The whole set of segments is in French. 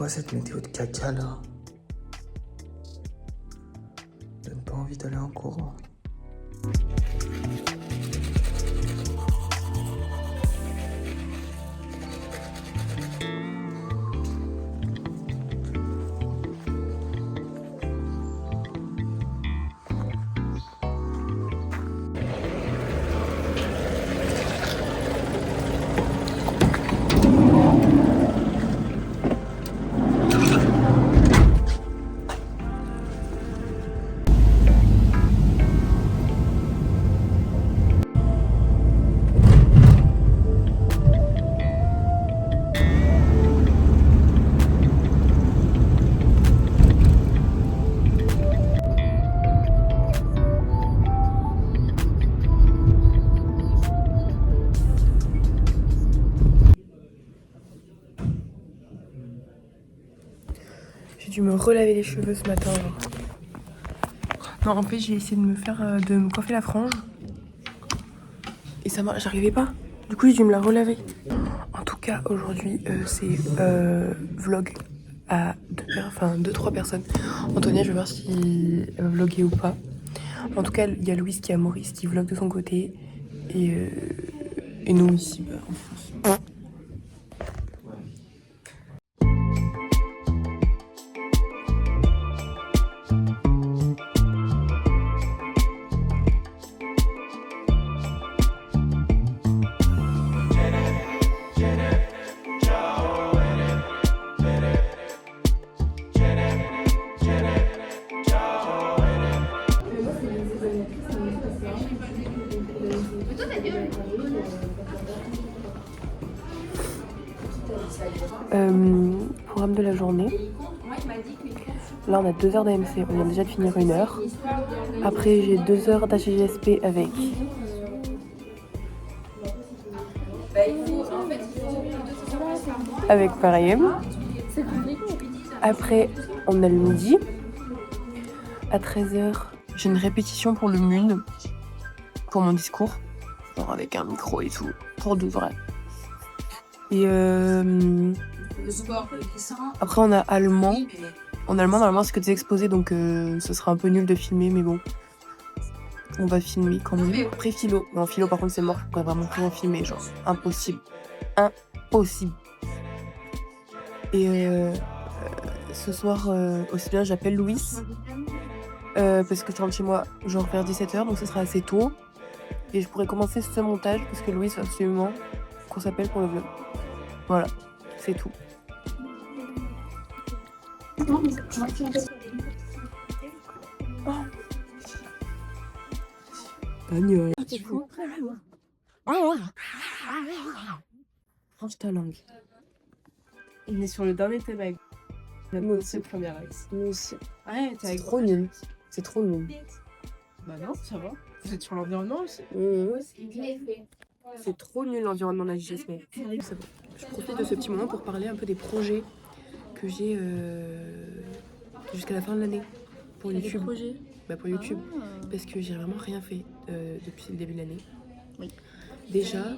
quoi cette météo de caca là? Donne pas envie d'aller en cours. J'ai dû me relaver les cheveux ce matin. Non, en fait, j'ai essayé de me coiffer la frange. Et ça marche, j'arrivais pas. Du coup, j'ai dû me la relaver. En tout cas, aujourd'hui, c'est vlog à 2-3 personnes. Antonia, je vais voir si elle va vlogger ou pas. En tout cas, il y a Louise qui est à Maurice qui vlog de son côté. Et nous ici, en France. Programme de la journée. Là on a 2 heures d'AMC, on vient déjà de finir 1 heure. Après j'ai 2 heures d'HGSP avec Pariem. Après on a le midi. À 13h j'ai une répétition pour le MUN, pour mon discours, genre avec un micro et tout, pour de vrai. Et après on a allemand. En allemand normalement c'est que des exposés, donc ce sera un peu nul de filmer, mais bon, on va filmer quand même. Après philo, non philo par contre c'est mort, je pourrais vraiment rien filmer, genre impossible. Et ce soir aussi bien j'appelle Louis parce que je rentre chez moi genre vers 17h, donc ce sera assez tôt. Et je pourrais commencer ce montage parce que Louis veut absolument qu'on s'appelle pour le vlog. Voilà, c'est tout. Oh. Bagnole. C'est fou. Range ta langue. On est sur le dernier thème avec notre première axe. Nous aussi. Ouais, c'est trop nul. C'est trop nul. Bah non, ça va. Vous êtes sur l'environnement aussi. C'est trop nul l'environnement de la JSP. Je profite de ce petit moment pour parler un peu des projets que j'ai jusqu'à la fin de l'année pour YouTube. Pour YouTube, parce que j'ai vraiment rien fait depuis le début de l'année. Oui. Déjà,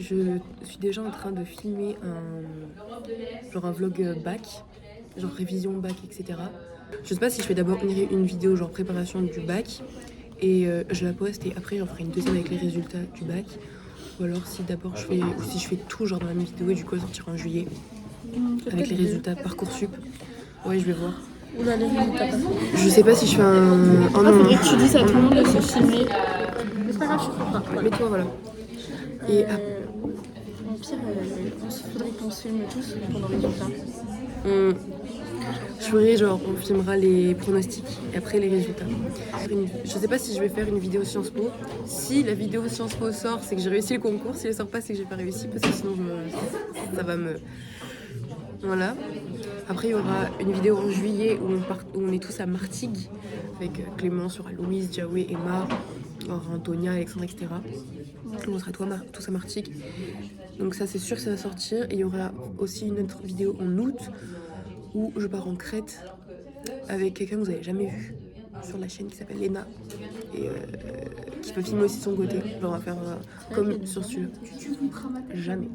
je suis déjà en train de filmer un vlog bac, genre révision bac, etc. Je sais pas si je fais d'abord une vidéo genre préparation du bac et je la poste et après j'en ferai une deuxième avec les résultats du bac. Ou alors si d'abord je fais tout genre dans la même vidéo et du coup elle sortira en juillet avec les résultats Parcoursup. Ouais, je vais voir. On a les résultats Parcoursup. Je sais pas si je fais un... Oh non, faudrait que tu dises à tout le monde de se filmer. C'est pas grave, je ferai pas. Mets-toi, voilà. Et au pire, il faudrait qu'on se filme tous pendant les résultats. Je ferai genre, on filmera les pronostics et après les résultats. Je sais pas si je vais faire une vidéo Sciences Po. Si la vidéo Sciences Po sort, c'est que j'ai réussi le concours. Si elle sort pas, c'est que j'ai pas réussi parce que sinon ça va me... Voilà. Après, il y aura une vidéo en juillet où on est tous à Martigues avec Clément, sur Louise, Jaoué, Emma, Antonia, Alexandre, etc. On sera tous à Martigues. Donc ça, c'est sûr que ça va sortir. Et il y aura aussi une autre vidéo en août où je pars en Crète avec quelqu'un que vous n'avez jamais vu sur la chaîne qui s'appelle Léna. Et qui peut filmer aussi son côté. Genre, on va faire comme sur celui-là. Jamais.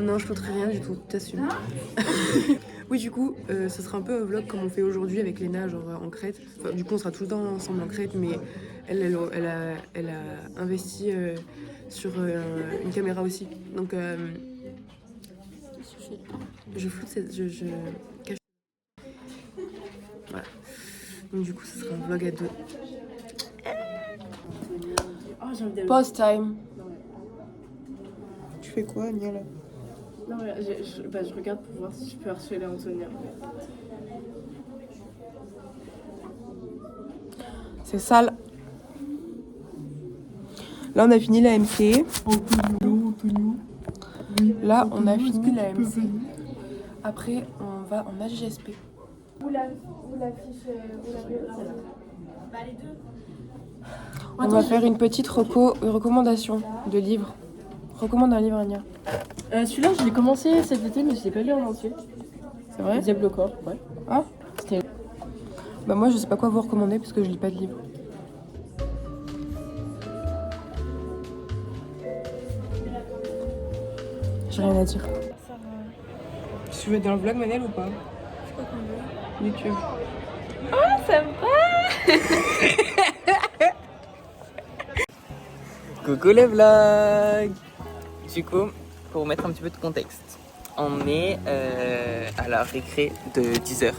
Non, je foutrais rien du tout, t'assumes. Oui, du coup, ce sera un peu un vlog comme on fait aujourd'hui avec Léna, genre en Crète. Enfin, du coup, on sera tout le temps ensemble en Crète, mais elle a investi sur une caméra aussi. Donc, je floute je cache. Voilà. Donc, du coup, ce sera un vlog à deux. Pause time. Tu fais quoi, Nia, là? Non, mais je regarde pour voir si je peux harceler Antonia. C'est sale. Là, on a fini la MC. Là, on a fini la MC. Après, on va en HGSP. Où la fiche, où la celle-là? Bah, les deux. On va faire une petite recommandation de livre. Recommande un livre, Ania. Celui-là, je l'ai commencé cet été, mais je l'ai pas lu en entier. C'est vrai? Diable au corps, ouais. Ah, C'était... bah moi, je sais pas quoi vous recommander parce que je lis pas de livre. J'ai rien à dire. Tu veux être dans le vlog, Manel, ou pas? Je crois qu'on veut. YouTube. Oh, sympa. Coucou les vlogs. Du coup, pour vous mettre un petit peu de contexte, on est à la récré de 10h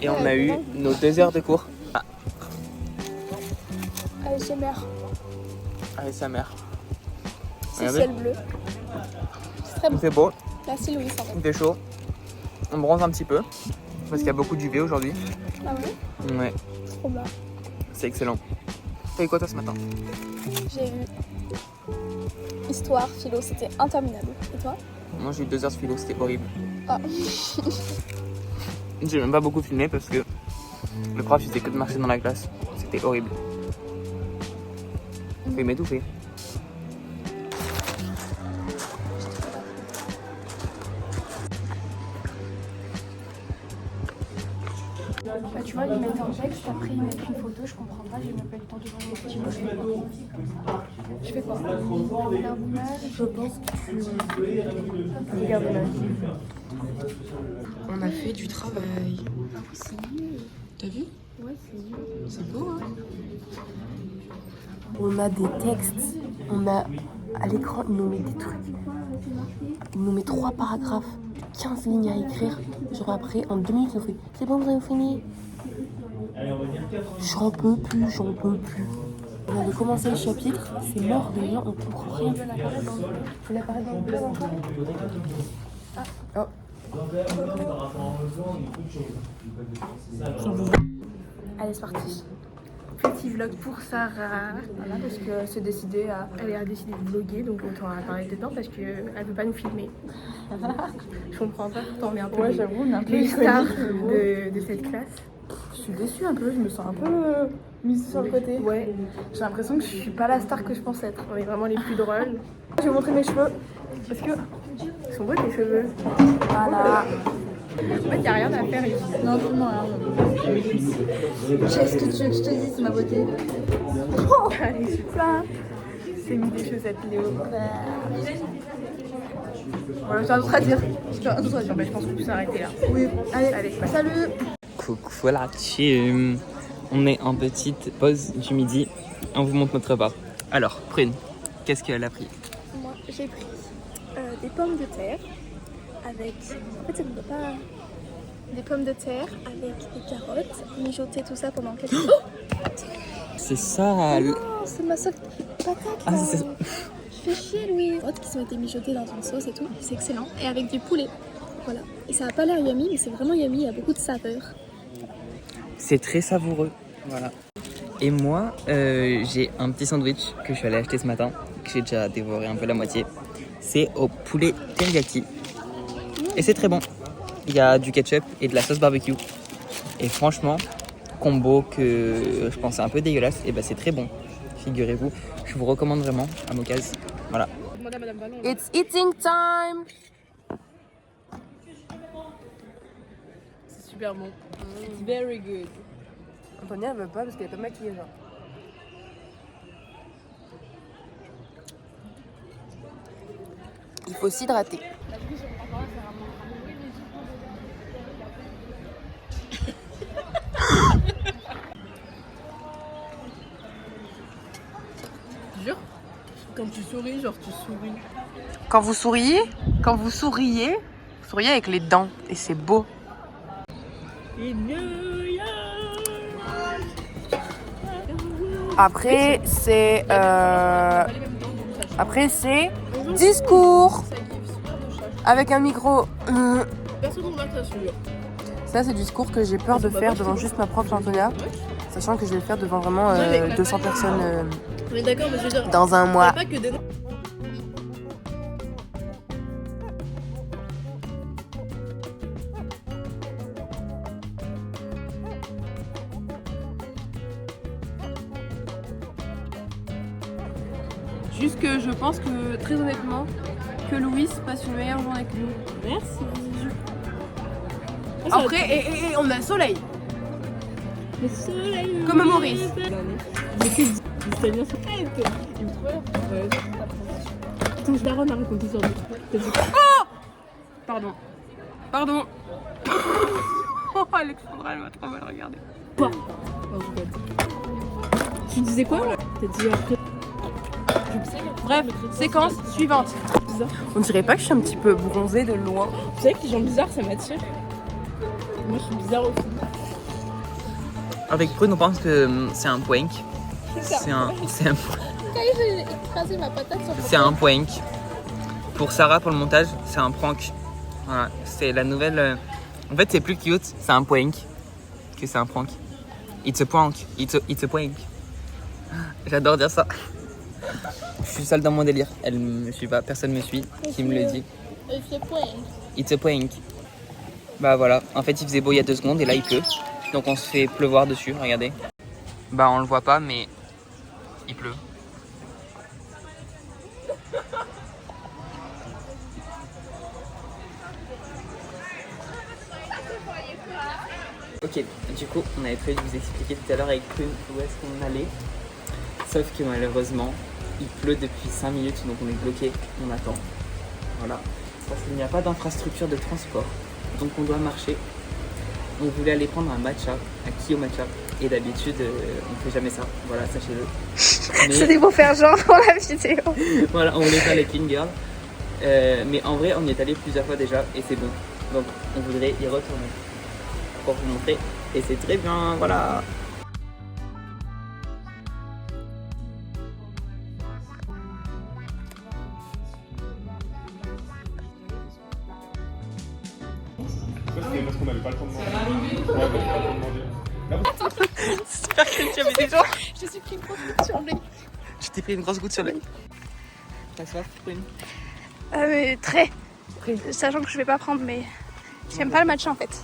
et on a eu nos 2 heures de cours. Ah, ASMR, avec sa mère. c'est Regardez. ciel bleu. C'est très Il beau. fait beau, Là, c'est Louis, en fait. il fait chaud, on bronze un petit peu parce qu'il y a beaucoup d'UV aujourd'hui. Ah ouais? Ouais, Trop bien. c'est excellent. T'as eu quoi toi ce matin? J'ai eu histoire, philo, c'était interminable. Et toi? Moi j'ai eu 2 heures de philo, c'était horrible. Ah. J'ai même pas beaucoup filmé parce que le prof il faisait que de marcher dans la classe. C'était horrible. Il fait m'étouffer. Bah, tu vois, ils mettent un texte, après ils mettent une photo, je comprends pas, j'ai même pas eu le temps de voir les petits mots, je fais quoi? Je pense que tu regardes On a fait du travail. T'as vu? Ouais, C'est beau, hein? On a des textes. On a à l'écran, ils nous mettent des trucs. Ils nous mettent 3 paragraphes, 15 lignes à écrire. Genre après, en 2 minutes, ils nous fait c'est bon, vous avez fini? J'en peux plus, j'en peux plus. On avait commencé le chapitre, c'est mort de rien, on comprend rien. Tu l'apparais dans le blog encore? Ah. Oh. Allez, c'est parti. Petit vlog pour Sarah. Voilà, parce qu'elle s'est décidée elle a décidé de vlogger, donc autant en parler dedans parce qu'elle ne veut pas nous filmer. Je comprends pas, pourtant on est un peu les stars de cette classe. Je suis déçue un peu, je me sens un peu mise sur le côté. Ouais, j'ai l'impression que je suis pas la star que je pense être. On est vraiment les plus drôles. Je vais vous montrer mes cheveux. Parce que ils sont beaux tes cheveux. Voilà. En fait, il n'y a rien à faire ici. Non, absolument rien. Qu'est-ce que tu veux que je te dise, c'est ma beauté? Allez, super. C'est mis des chaussettes Léo. Voilà, j'ai un autre à dire. J'ai un autre à dire, mais je pense qu'on peut s'arrêter là. Oui, allez, Bye. salut. Coucou la team. On est en petite pause du midi. On vous montre notre repas. Alors, Prune, qu'est-ce qu'elle a pris? Moi, j'ai pris des pommes de terre avec... En fait, ça ne doit pas... Des pommes de terre avec des carottes, mijoter tout ça pendant quelques... Oh, C'est ça. non, c'est ma seule patate Ah, là. c'est- Je fais chier, Louis. Les carottes qui ont été mijotées dans une sauce et tout, c'est excellent. Et avec du poulet. Voilà. Et ça n'a pas l'air yummy, mais c'est vraiment yummy, il y a beaucoup de saveur. C'est très savoureux. Voilà. Et moi, j'ai un petit sandwich que je suis allé acheter ce matin, que j'ai déjà dévoré un peu la moitié. C'est au poulet teriyaki. Et c'est très bon. Il y a du ketchup et de la sauce barbecue. Et franchement, combo que je pensais un peu dégueulasse, et ben c'est très bon. Figurez-vous, je vous recommande vraiment à Mocaz. Voilà. It's eating time! C'est super bon. It's very good. Antonia, elle veut pas parce qu'elle est pas maquillée, genre. Il faut s'hydrater. Jure, quand tu souris, genre tu souris. Quand vous souriez, vous souriez avec les dents et c'est beau. Après c'est discours avec un micro. Personne ne remarque ça sur. Ça c'est du discours que j'ai peur de faire devant juste ma prof Antonia, sachant que je vais le faire devant vraiment 200 personnes On est d'accord, mais je veux dire, dans un mois. pas que des. Juste que je pense que, très honnêtement, que Louis passe une meilleure journée que nous. Merci. Après, et on a le soleil. Le soleil. Comme Maurice. Mais que l'italien, c'est pas il me trouve. Ton daron a raconté sur lui. Pardon. Oh, Alexandra, elle m'a trop mal regardé. Quoi? Non, je rigole. Tu disais quoi? T'as dit après. Bref, séquence suivante. Bizarre. On dirait pas que je suis un petit peu bronzée de loin. Tu sais que les gens bizarres, ça m'attire. Moi, je suis bizarre aussi. Avec Prune, on pense que c'est un prank. C'est un J'ai écrasé ma patate sur C'est un prank. Pour Sarah, pour le montage, c'est un prank. Voilà, c'est la nouvelle. En fait, c'est plus cute, c'est un prank que c'est un prank. It's a prank. It's a prank. J'adore dire ça. Je suis seule dans mon délire. Elle me suit pas, personne me suit. Qui me le dit? It's a prank. Bah voilà, en fait, il faisait beau il y a 2 secondes et là il pleut. Donc on se fait pleuvoir dessus, regardez. Bah on le voit pas, mais il pleut. Ok, du coup, on avait prévu de vous expliquer tout à l'heure avec Prune où est-ce qu'on allait. Sauf que malheureusement, il pleut depuis 5 minutes, donc on est bloqué, on attend. Voilà, parce qu'il n'y a pas d'infrastructure de transport, donc on doit marcher. On voulait aller prendre un matcha à Kyo Matcha, et d'habitude, on fait jamais ça, voilà, sachez-le. C'était pour faire genre pour la vidéo. Voilà, on voulait faire les clean girls. Mais en vrai, on y est allé plusieurs fois déjà, et c'est bon. Donc on voudrait y retourner pour vous montrer, et c'est très bien, voilà. C'était parce qu'on n'avait pas le temps de manger. Ouais, on n'avait pas le temps de manger. J'espère que tu avais des gens. Je me suis pris une grosse goutte sur l'œil. Je t'ai pris une grosse goutte sur l'œil. T'as soif, Prune? Ah mais très. Sachant que je vais pas prendre, mais j'aime pas le matcha en fait.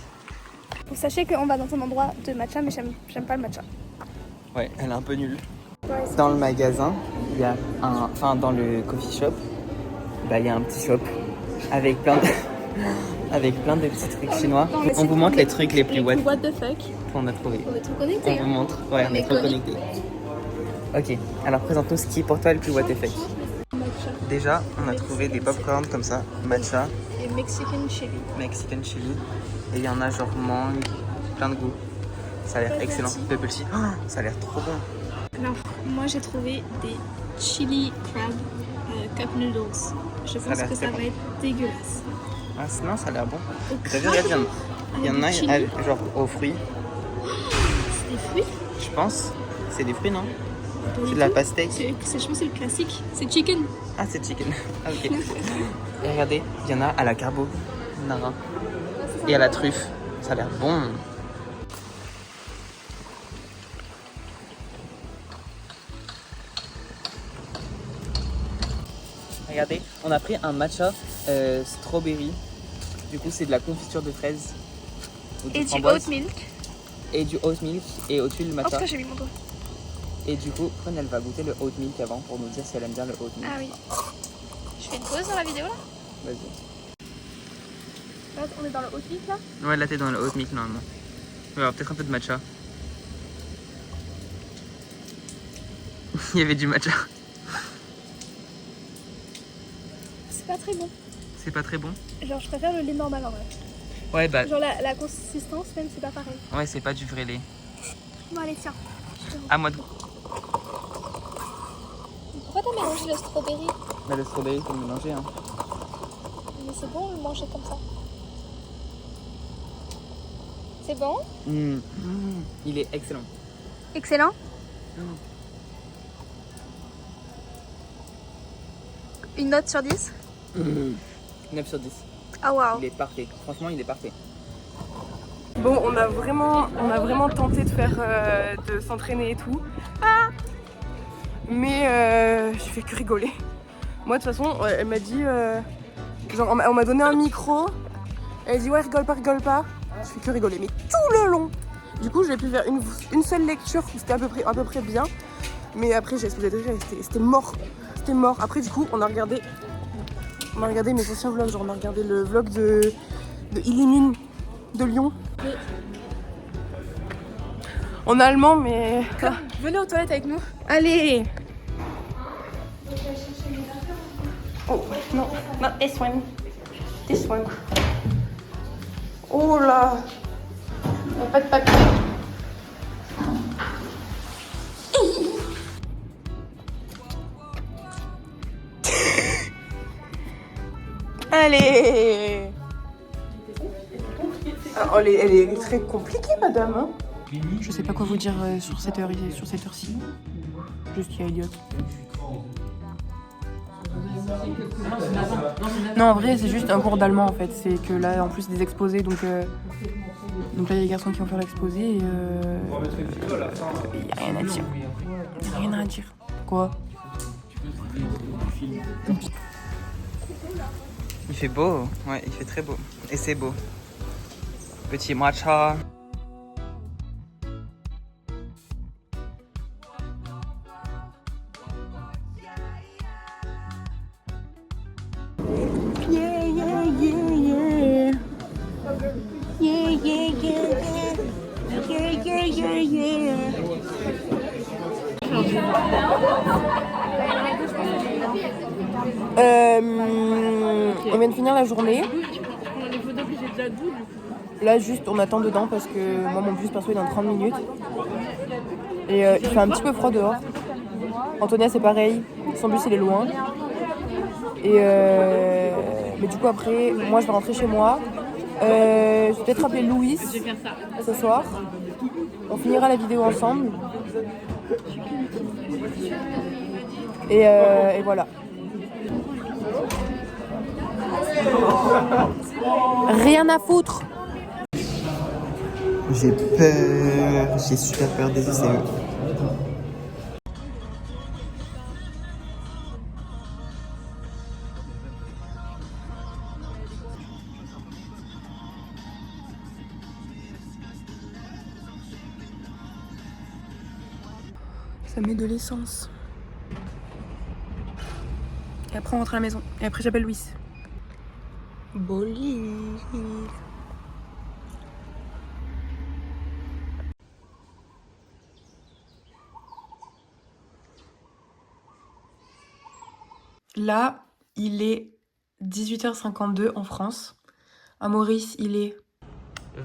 Vous sachez qu'on va dans un endroit de matcha, mais j'aime pas le matcha. Ouais, elle est un peu nulle. Dans le magasin, il y a un... Enfin, dans le coffee shop, bah, il y a un petit shop avec plein de... avec plein de petits trucs chinois. On vous montre les trucs les plus what What the fuck. qu'on a trouvé. On est trop On connectés. vous montre. Ouais, on est trop connectés. Ok, alors présente-nous ce qui est pour toi le plus what the fuck. Matcha Déjà, on a trouvé des popcorn comme ça, matcha, et Mexican chili. Mexican chili. Et il y en a genre mangue, plein de goûts. Ça a l'air excellent. Pepper tea. Oh, ça a l'air trop bon. Alors, moi j'ai trouvé des chili crab cup noodles. Je pense l'air que très ça bon. va être dégueulasse. Ah, sinon, ça a l'air bon. Au T'as vu, crabe, regarde, il y en a avec chili. genre aux fruits, C'est des fruits. je pense. C'est des fruits, non? Pas C'est du de la tout. pastèque. Je pense que c'est le classique. C'est chicken. Ah, c'est chicken. Ah, ok. Et regardez, il y en a à la carbonara et à la truffe. Ça a l'air bon. Regardez, on a pris un matcha strawberry. Du coup, c'est de la confiture de fraises. ou de Et du framboise. oat milk. Et du oat milk et au-dessus le Oh matcha. putain, j'ai mis mon doigt. Et du coup, Prune, elle va goûter le oat milk avant pour nous dire si elle aime bien le oat milk. Ah oui. Je fais une pause dans la vidéo là. Vas-y. Là, on est dans le oat milk là. Ouais, là t'es dans le oat milk normalement. On va avoir peut-être un peu de matcha. Il y avait du matcha. C'est pas très bon. C'est pas très bon? Genre, je préfère le lait normal en vrai. Ouais, bah, Genre, la consistance, même, c'est pas pareil. ouais, c'est pas du vrai lait. Bon, allez, tiens. À moi de... Pourquoi t'as mélangé le strawberry? Bah, le strawberry, faut le mélanger, hein. Mais c'est bon de le manger comme ça. C'est bon? Il est excellent. Excellent. 1 note sur 10? 9 sur 10. Ah waouh. Il est parfait. Franchement, il est parfait. Bon, on a vraiment tenté de faire, de s'entraîner et tout. Ah, mais je fais que rigoler. Moi, de toute façon, elle m'a dit, genre, on m'a donné un micro. Elle a dit ouais, rigole pas. Je fais que rigoler, mais tout le long. Du coup, j'ai pu faire une seule lecture, c'était à peu près bien. Mais après, j'ai explosé de rire, c'était mort. C'était mort. Après, du coup, on a regardé mes anciens vlogs. Genre, on a regardé le vlog de Illimine de Lyon. En allemand, mais... Venez aux toilettes avec nous. Allez! Oh, non, not this one. This one. Oh là! Il n'y a pas de papier. Allez! Ah, elle est très compliquée, madame. Hein. Je sais pas quoi vous dire sur cette heure-ci. Juste qu'il y a Elliot. Non, en vrai, c'est juste un cours d'allemand en fait. C'est que là, en plus, des exposés. Donc là, il y a les garçons qui vont faire l'exposé. Et il n'y a rien à dire. Il n'y a rien à dire. Quoi? Il fait beau. Ouais, il fait très beau. Et c'est beau. Petit matcha. On vient de finir la journée. Là juste on attend dedans parce que moi mon bus perso il est dans 30 minutes. Et il fait un petit peu froid dehors. Antonia c'est pareil, son bus il est loin. Et mais du coup après moi je vais rentrer chez moi. Je vais peut-être appeler Louis ce soir. On finira la vidéo ensemble. Et voilà. Rien à foutre. J'ai peur, j'ai super peur des ICE. Ça met de l'essence. Et après on rentre à la maison. Et après j'appelle Louis. Bolide. Là, il est 18h52 en France. À Maurice, il est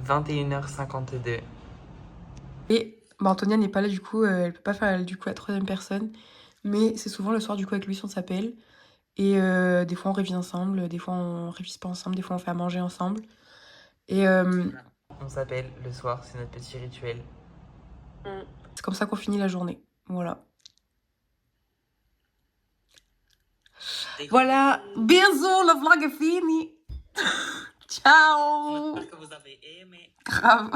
21h52. Et bah, Antonia n'est pas là du coup, elle peut pas faire du coup la troisième personne. Mais c'est souvent le soir du coup avec Louis on s'appelle. Et des fois on révise ensemble, des fois on révise pas ensemble, des fois on fait à manger ensemble. Et On s'appelle le soir, c'est notre petit rituel. c'est comme ça qu'on finit la journée. Voilà. Voilà, bisous, le vlog est fini. Ciao. J'espère que vous avez aimé. Grave.